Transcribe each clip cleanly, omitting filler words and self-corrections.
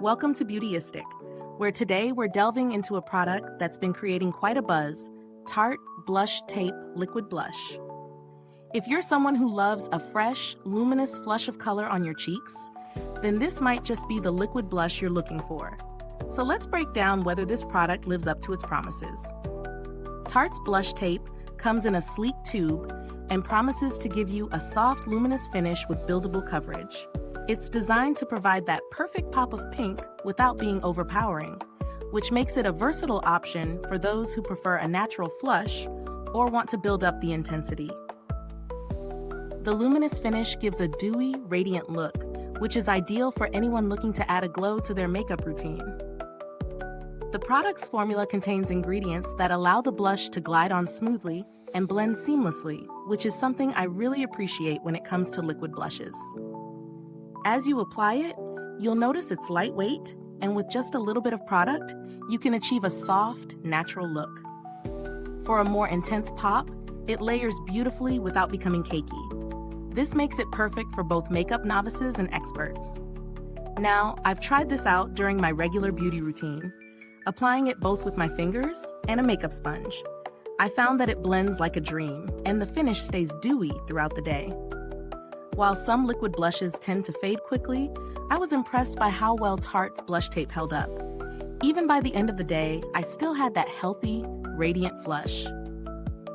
Welcome to Beautyistic, where today we're delving into a product that's been creating quite a buzz, Tarte Blush Tape Liquid Blush. If you're someone who loves a fresh, luminous flush of color on your cheeks, then this might just be the liquid blush you're looking for. So let's break down whether this product lives up to its promises. Tarte's Blush Tape comes in a sleek tube and promises to give you a soft, luminous finish with buildable coverage. It's designed to provide that perfect pop of pink without being overpowering, which makes it a versatile option for those who prefer a natural flush or want to build up the intensity. The luminous finish gives a dewy, radiant look, which is ideal for anyone looking to add a glow to their makeup routine. The product's formula contains ingredients that allow the blush to glide on smoothly and blend seamlessly, which is something I really appreciate when it comes to liquid blushes. As you apply it, you'll notice it's lightweight, and with just a little bit of product, you can achieve a soft, natural look. For a more intense pop, it layers beautifully without becoming cakey. This makes it perfect for both makeup novices and experts. Now, I've tried this out during my regular beauty routine, applying it both with my fingers and a makeup sponge. I found that it blends like a dream, and the finish stays dewy throughout the day. While some liquid blushes tend to fade quickly, I was impressed by how well Tarte's Blush Tape held up. Even by the end of the day, I still had that healthy, radiant flush.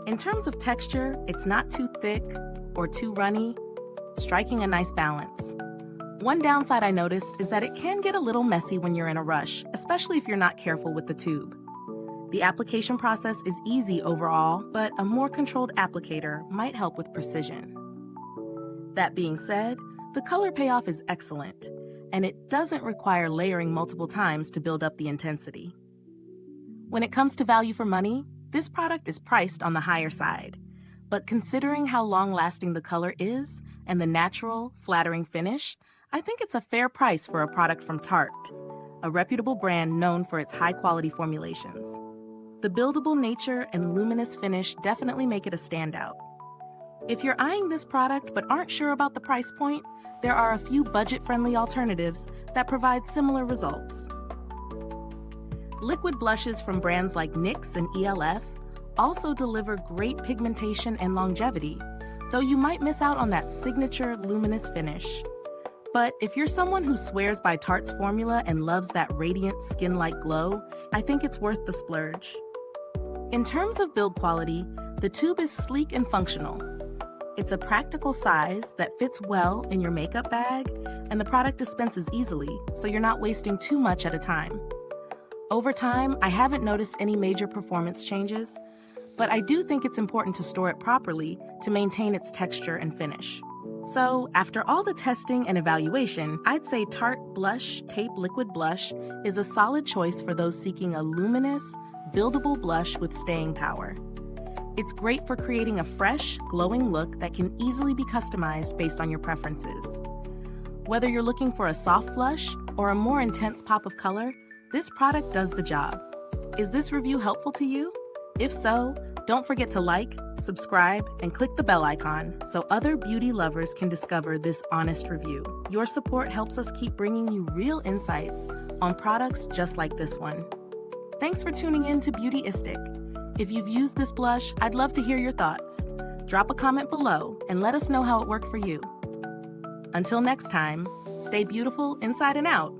In terms of texture, it's not too thick or too runny, striking a nice balance. One downside I noticed is that it can get a little messy when you're in a rush, especially if you're not careful with the tube. The application process is easy overall, but a more controlled applicator might help with precision. That being said, the color payoff is excellent, and it doesn't require layering multiple times to build up the intensity. When it comes to value for money, this product is priced on the higher side, but considering how long-lasting the color is and the natural, flattering finish, I think it's a fair price for a product from Tarte, a reputable brand known for its high-quality formulations. The buildable nature and luminous finish definitely make it a standout. If you're eyeing this product but aren't sure about the price point, there are a few budget-friendly alternatives that provide similar results. Liquid blushes from brands like NYX and ELF also deliver great pigmentation and longevity, though you might miss out on that signature luminous finish. But if you're someone who swears by Tarte's formula and loves that radiant skin-like glow, I think it's worth the splurge. In terms of build quality, the tube is sleek and functional. It's a practical size that fits well in your makeup bag, and the product dispenses easily, so you're not wasting too much at a time. Over time, I haven't noticed any major performance changes, but I do think it's important to store it properly to maintain its texture and finish. So, after all the testing and evaluation, I'd say Tarte Blush Tape Liquid Blush is a solid choice for those seeking a luminous, buildable blush with staying power. It's great for creating a fresh, glowing look that can easily be customized based on your preferences. Whether you're looking for a soft flush or a more intense pop of color, this product does the job. Is this review helpful to you? If so, don't forget to like, subscribe, and click the bell icon so other beauty lovers can discover this honest review. Your support helps us keep bringing you real insights on products just like this one. Thanks for tuning in to Beautyistic. If you've used this blush, I'd love to hear your thoughts. Drop a comment below and let us know how it worked for you. Until next time, stay beautiful inside and out.